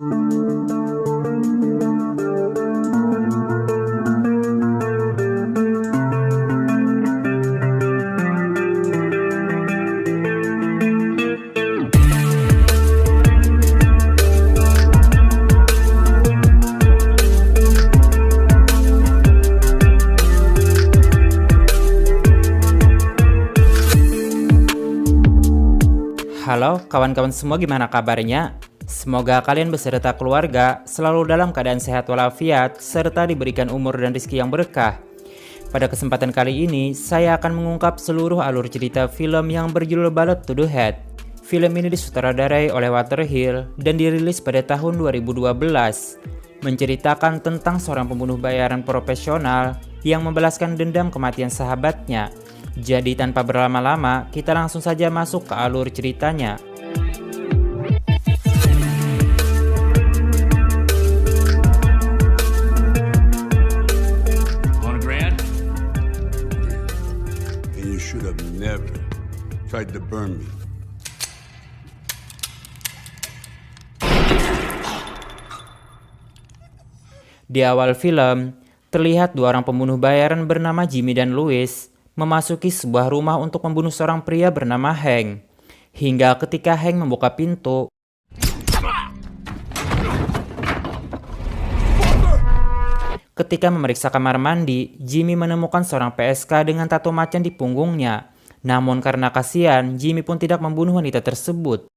Halo kawan-kawan semua, gimana kabarnya? Semoga kalian beserta keluarga selalu dalam keadaan sehat walafiat serta diberikan umur dan rezeki yang berkah. Pada kesempatan kali ini, saya akan mengungkap seluruh alur cerita film yang berjudul Ballad to the Head. Film ini disutradarai oleh Walter Hill dan dirilis pada tahun 2012. Menceritakan tentang seorang pembunuh bayaran profesional yang membalaskan dendam kematian sahabatnya. Jadi tanpa berlama-lama, kita langsung saja masuk ke alur ceritanya. Want a grand? And you should have never tried to burn me. Di awal film, terlihat dua orang pembunuh bayaran bernama Jimmy dan Louis memasuki sebuah rumah untuk membunuh seorang pria bernama Hank. Hingga ketika Hank membuka pintu, ketika memeriksa kamar mandi, Jimmy menemukan seorang PSK dengan tato macan di punggungnya. Namun karena kasihan, Jimmy pun tidak membunuh wanita tersebut.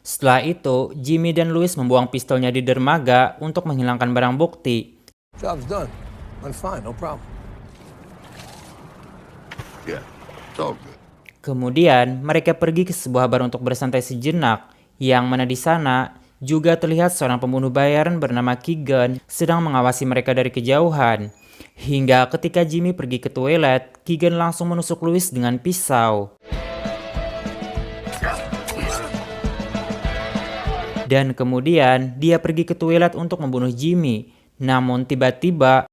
Setelah itu, Jimmy dan Louis membuang pistolnya di dermaga untuk menghilangkan barang bukti. Job's done. I'm fine, no problem. Yeah, it's all good. Kemudian, mereka pergi ke sebuah bar untuk bersantai sejenak, yang mana di sana juga terlihat seorang pembunuh bayaran bernama Keegan sedang mengawasi mereka dari kejauhan. Hingga ketika Jimmy pergi ke toilet, Keegan langsung menusuk Louis dengan pisau. Dan kemudian dia pergi ke toilet untuk membunuh Jimmy. Namun tiba-tiba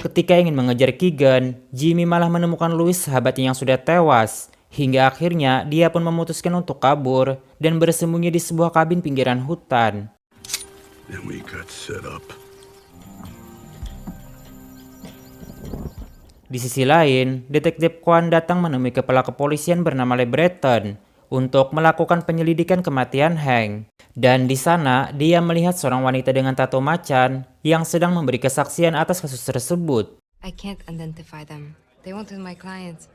ketika ingin mengejar Keegan, Jimmy malah menemukan Louis, sahabatnya yang sudah tewas. Hingga akhirnya dia pun memutuskan untuk kabur dan bersembunyi di sebuah kabin pinggiran hutan. Then we got set up. Di sisi lain, detektif Kwan datang menemui kepala kepolisian bernama Le Breton untuk melakukan penyelidikan kematian Hank. Dan di sana, dia melihat seorang wanita dengan tato macan yang sedang memberi kesaksian atas kasus tersebut. I can't identify them. They wanted my clients.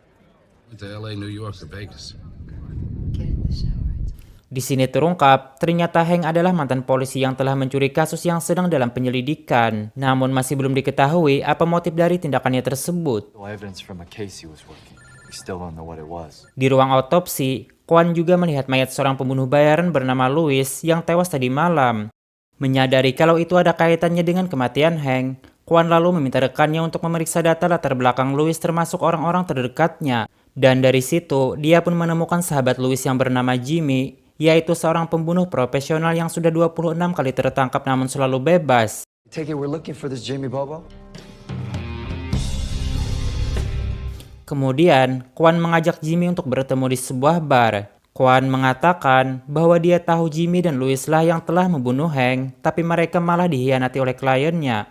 Went to LA, New York, or Vegas. Get in the shower. Di sini terungkap, ternyata Hank adalah mantan polisi yang telah mencuri kasus yang sedang dalam penyelidikan. Namun masih belum diketahui apa motif dari tindakannya tersebut. Di ruang otopsi, Kwan juga melihat mayat seorang pembunuh bayaran bernama Louis yang tewas tadi malam. Menyadari kalau itu ada kaitannya dengan kematian Hank, Kwan lalu meminta rekannya untuk memeriksa data latar belakang Louis termasuk orang-orang terdekatnya. Dan dari situ, dia pun menemukan sahabat Louis yang bernama Jimmy, yaitu seorang pembunuh profesional yang sudah 26 kali tertangkap namun selalu bebas. Take it we're looking for this Jamie Bobo? Kemudian, Kwan mengajak Jimmy untuk bertemu di sebuah bar. Kwan mengatakan bahwa dia tahu Jimmy dan Louis lah yang telah membunuh Hank, tapi mereka malah dikhianati oleh kliennya.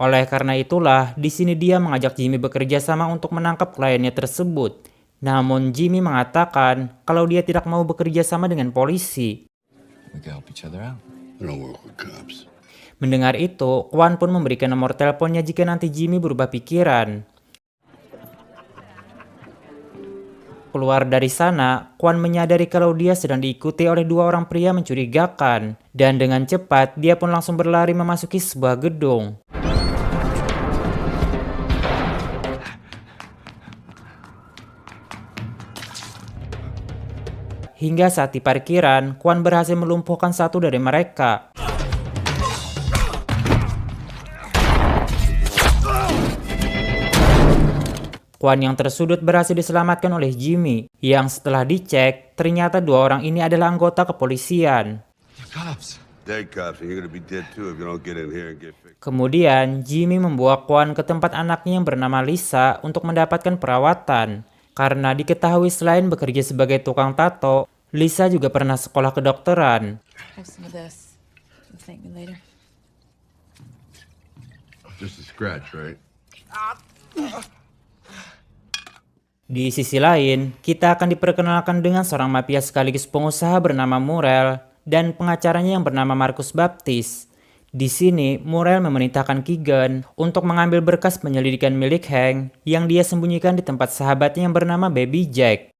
Oleh karena itulah, di sini dia mengajak Jimmy bekerja sama untuk menangkap kliennya tersebut. Namun Jimmy mengatakan kalau dia tidak mau bekerja sama dengan polisi. Mendengar itu, Kwan pun memberikan nomor teleponnya jika nanti Jimmy berubah pikiran. Keluar dari sana, Kwan menyadari kalau dia sedang diikuti oleh dua orang pria mencurigakan. Dan dengan cepat, dia pun langsung berlari memasuki sebuah gedung. Hingga saat di parkiran, Kwan berhasil melumpuhkan satu dari mereka. Kwan yang tersudut berhasil diselamatkan oleh Jimmy, yang setelah dicek, ternyata dua orang ini adalah anggota kepolisian. dead cops, and you're gonna be dead too if you don't get in here and get fixed. Kemudian, Jimmy membawa Kwon ke tempat anaknya yang bernama Lisa untuk mendapatkan perawatan. Karena diketahui selain bekerja sebagai tukang tato, Lisa juga pernah sekolah kedokteran. Have some of this. You'll thank me later. Just a scratch, right? Di sisi lain, kita akan diperkenalkan dengan seorang mafia sekaligus pengusaha bernama Murrell dan pengacaranya yang bernama Marcus Baptist. Di sini, Murrell memerintahkan Keegan untuk mengambil berkas penyelidikan milik Hank yang dia sembunyikan di tempat sahabatnya yang bernama Baby Jack.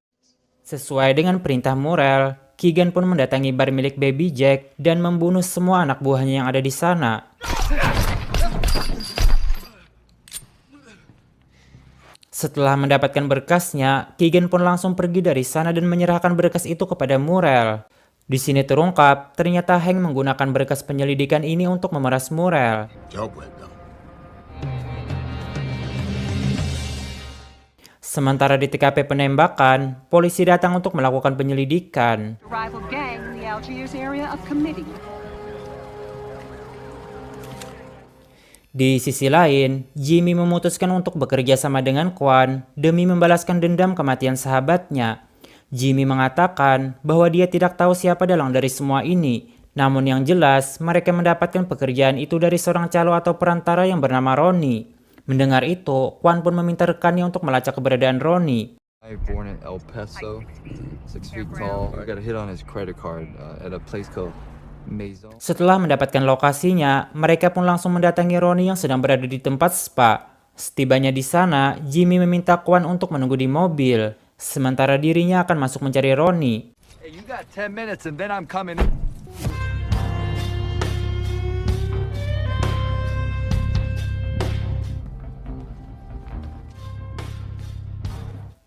Sesuai dengan perintah Murrell, Keegan pun mendatangi bar milik Baby Jack dan membunuh semua anak buahnya yang ada di sana. Setelah mendapatkan berkasnya, Keegan pun langsung pergi dari sana dan menyerahkan berkas itu kepada Murrell. Di sini terungkap, ternyata Hank menggunakan berkas penyelidikan ini untuk memeras Murrell. Sementara di TKP penembakan, polisi datang untuk melakukan penyelidikan. Rival gang in the Algiers area of Committee. Di sisi lain, Jimmy memutuskan untuk bekerja sama dengan Kwon demi membalaskan dendam kematian sahabatnya. Jimmy mengatakan bahwa dia tidak tahu siapa dalang dari semua ini. Namun yang jelas, mereka mendapatkan pekerjaan itu dari seorang calo atau perantara yang bernama Ronnie. Mendengar itu, Kwon pun meminta rekannya untuk melacak keberadaan Ronnie. Born in El Paso, 6 feet tall. I got a hit on his credit card at a place called Maison. Setelah mendapatkan lokasinya, mereka pun langsung mendatangi Ronnie yang sedang berada di tempat spa. Setibanya di sana, Jimmy meminta Kwon untuk menunggu di mobil. Sementara dirinya akan masuk mencari Ronnie. Hey, you got 10 minutes and then I'm coming.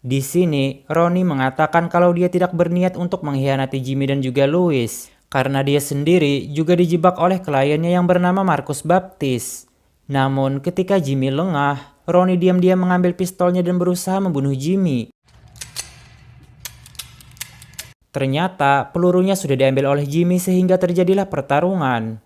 Di sini, Ronnie mengatakan kalau dia tidak berniat untuk mengkhianati Jimmy dan juga Louis. Karena dia sendiri juga dijebak oleh kliennya yang bernama Marcus Baptist. Namun ketika Jimmy lengah, Ronnie diam-diam mengambil pistolnya dan berusaha membunuh Jimmy. Ternyata pelurunya sudah diambil oleh Jimmy sehingga terjadilah pertarungan.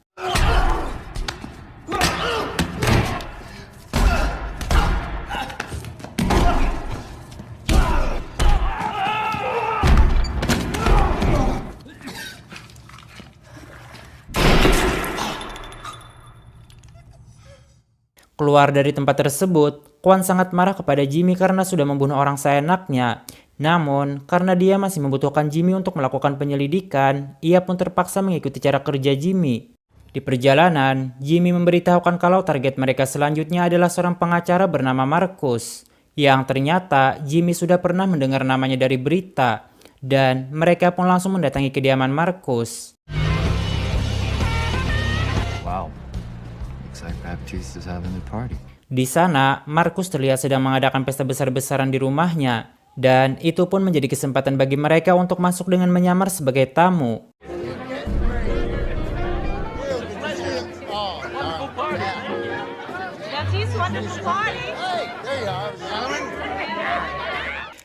Keluar dari tempat tersebut, Kwon sangat marah kepada Jimmy karena sudah membunuh orang seenaknya. Namun, karena dia masih membutuhkan Jimmy untuk melakukan penyelidikan, ia pun terpaksa mengikuti cara kerja Jimmy. Di perjalanan, Jimmy memberitahukan kalau target mereka selanjutnya adalah seorang pengacara bernama Marcus, yang ternyata Jimmy sudah pernah mendengar namanya dari berita, dan mereka pun langsung mendatangi kediaman Marcus. Wow. Looks like Baptiste is having a party. Di sana, Marcus terlihat sedang mengadakan pesta besar-besaran di rumahnya, dan itu pun menjadi kesempatan bagi mereka untuk masuk dengan menyamar sebagai tamu.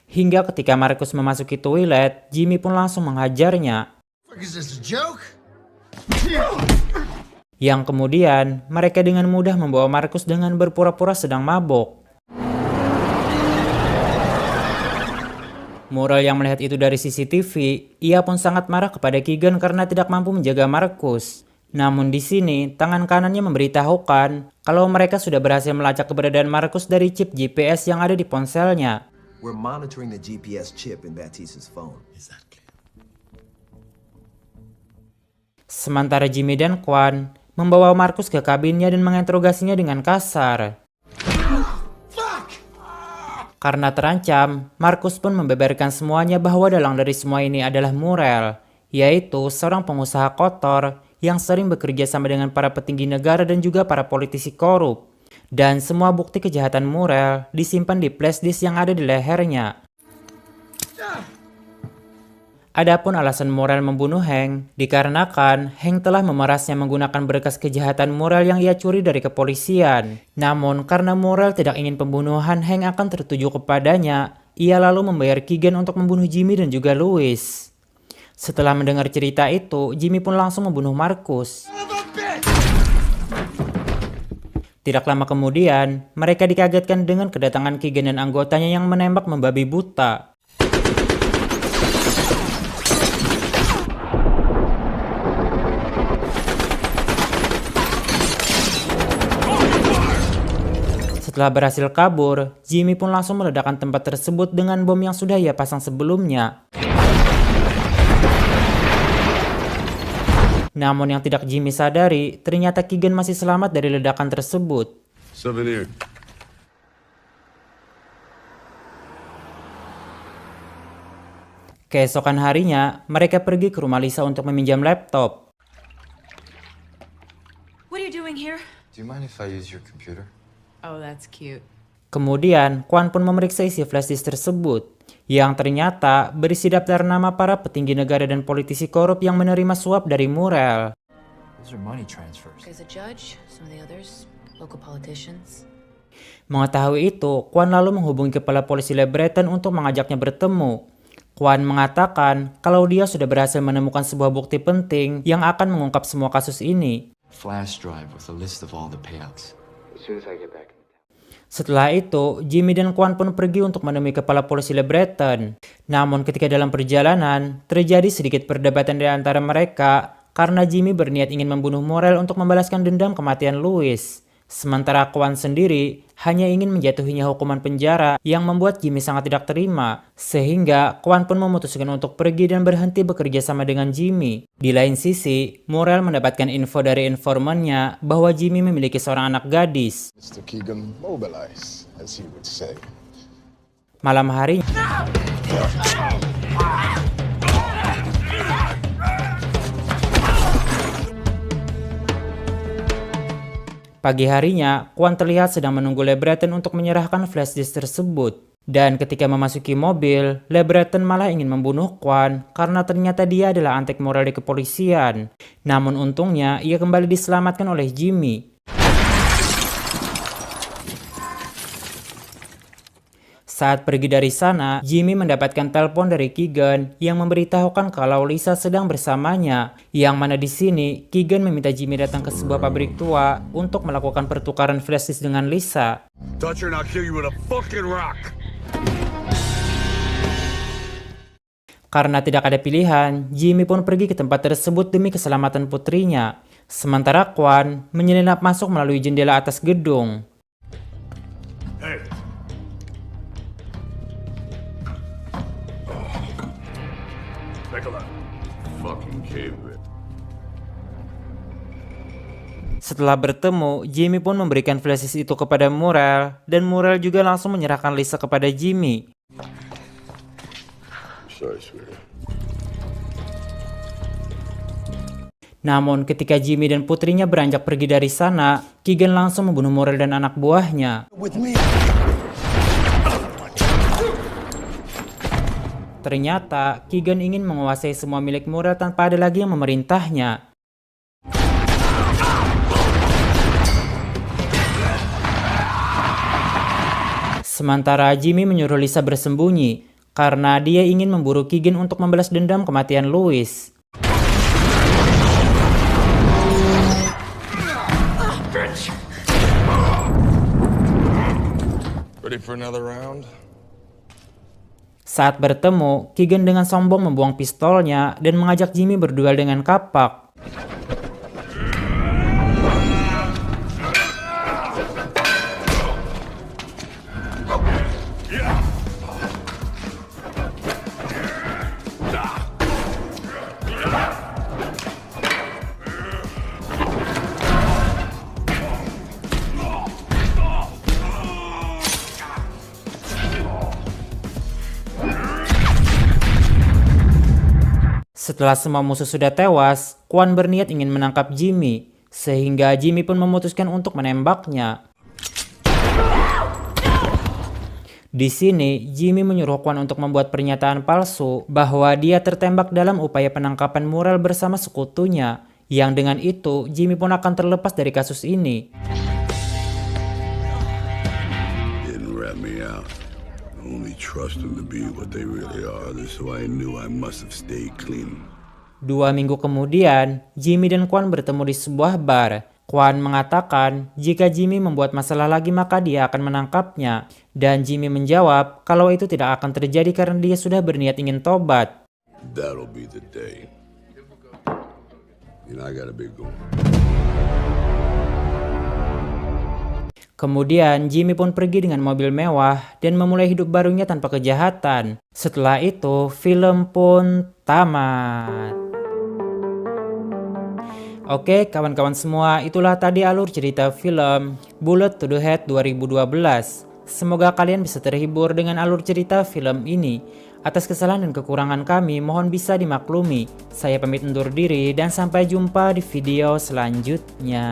Hingga ketika Marcus memasuki toilet, Jimmy pun langsung menghajarnya. Yang kemudian, mereka dengan mudah membawa Marcus dengan berpura-pura sedang mabok. Murrell yang melihat itu dari CCTV, ia pun sangat marah kepada Keegan karena tidak mampu menjaga Marcus. Namun di sini, tangan kanannya memberitahukan kalau mereka sudah berhasil melacak keberadaan Marcus dari chip GPS yang ada di ponselnya. We're monitoring the GPS chip in Baptiste's phone. Sementara Jimmy dan Kwon membawa Marcus ke kabinnya dan menginterogasinya dengan kasar. Karena terancam, Marcus pun membeberkan semuanya bahwa dalang dari semua ini adalah Murrell, yaitu seorang pengusaha kotor yang sering bekerja sama dengan para petinggi negara dan juga para politisi korup. Dan semua bukti kejahatan Murrell disimpan di flash disk yang ada di lehernya. Adapun alasan Murrell membunuh Hank dikarenakan Hank telah memerasnya menggunakan berkas kejahatan Murrell yang ia curi dari kepolisian. Namun karena Murrell tidak ingin pembunuhan Hank akan tertuju kepadanya, ia lalu membayar Keegan untuk membunuh Jimmy dan juga Louis. Setelah mendengar cerita itu, Jimmy pun langsung membunuh Marcus. Tidak lama kemudian, mereka dikagetkan dengan kedatangan Keegan dan anggotanya yang menembak membabi buta. Setelah berhasil kabur, Jimmy pun langsung meledakkan tempat tersebut dengan bom yang sudah ia pasang sebelumnya. Namun yang tidak Jimmy sadari, ternyata Keegan masih selamat dari ledakan tersebut. Souvenir. Keesokan harinya, mereka pergi ke rumah Lisa untuk meminjam laptop. What are you doing here? Do you mind if I use your computer? Oh, that's cute. Kemudian, Kwan pun memeriksa isi flash disk tersebut, yang ternyata berisi daftar nama para petinggi negara dan politisi korup yang menerima suap dari Murrell. Those are money transfers. There's a judge, some of the others, local politicians. Mengetahui itu, Kwan lalu menghubungi kepala polisi Lebreton untuk mengajaknya bertemu. Kwan mengatakan kalau dia sudah berhasil menemukan sebuah bukti penting yang akan mengungkap semua kasus ini. Flash drive with a list of all the payouts. As soon as I get back. Setelah itu, Jimmy dan Kwan pun pergi untuk menemui kepala polisi Lebreton. Namun ketika dalam perjalanan, terjadi sedikit perdebatan di antara mereka karena Jimmy berniat ingin membunuh Murrell untuk membalaskan dendam kematian Louis. Sementara Kwan sendiri hanya ingin menjatuhinya hukuman penjara yang membuat Jimmy sangat tidak terima. Sehingga Kwan pun memutuskan untuk pergi dan berhenti bekerja sama dengan Jimmy. Di lain sisi, Murrell mendapatkan info dari informannya bahwa Jimmy memiliki seorang anak gadis. Mr. Keegan, mobilize, as he would say. Malam harinya, pagi harinya, Kwan terlihat sedang menunggu Lebreton untuk menyerahkan flash disk tersebut. Dan ketika memasuki mobil, Lebreton malah ingin membunuh Kwan karena ternyata dia adalah antek moral di kepolisian. Namun untungnya, ia kembali diselamatkan oleh Jimmy. Saat pergi dari sana, Jimmy mendapatkan telepon dari Keegan yang memberitahukan kalau Lisa sedang bersamanya. Yang mana di sini, Keegan meminta Jimmy datang ke sebuah pabrik tua untuk melakukan pertukaran flash disk dengan Lisa. Touch her and I'll kill you with a fucking rock. Karena tidak ada pilihan, Jimmy pun pergi ke tempat tersebut demi keselamatan putrinya. Sementara Kwan menyelinap masuk melalui jendela atas gedung. Hey. Fucking cave. Setelah bertemu, Jimmy pun memberikan flash disk itu kepada Murrell, dan Murrell juga langsung menyerahkan Lisa kepada Jimmy. Sorry, sweetie. Namun ketika Jimmy dan putrinya beranjak pergi dari sana, Keegan langsung membunuh Murrell dan anak buahnya. Ternyata, Keegan ingin menguasai semua milik Murrell tanpa ada lagi yang memerintahnya. Sementara Jimmy menyuruh Lisa bersembunyi, karena dia ingin memburu Keegan untuk membalas dendam kematian Louis. Ready for another round? Saat bertemu, Keegan dengan sombong membuang pistolnya dan mengajak Jimmy berduel dengan kapak. Setelah semua musuh sudah tewas, Kwan berniat ingin menangkap Jimmy, sehingga Jimmy pun memutuskan untuk menembaknya. Di sini, Jimmy menyuruh Kwan untuk membuat pernyataan palsu bahwa dia tertembak dalam upaya penangkapan Murrell bersama sekutunya, yang dengan itu Jimmy pun akan terlepas dari kasus ini. Didn't rat me out. Only trust them to be what they really are. So I knew I must have stayed clean. 2 minggu kemudian, Jimmy dan Kwon bertemu di sebuah bar. Kwon mengatakan jika Jimmy membuat masalah lagi maka dia akan menangkapnya. Dan Jimmy menjawab kalau itu tidak akan terjadi karena dia sudah berniat ingin tobat. That'll be the day. I got a big goal. Kemudian Jimmy pun pergi dengan mobil mewah dan memulai hidup barunya tanpa kejahatan. Setelah itu, film pun tamat. Oke, kawan-kawan semua, itulah tadi alur cerita film Bullet to the Head 2012. Semoga kalian bisa terhibur dengan alur cerita film ini. Atas kesalahan dan kekurangan kami, mohon bisa dimaklumi. Saya pamit undur diri dan sampai jumpa di video selanjutnya.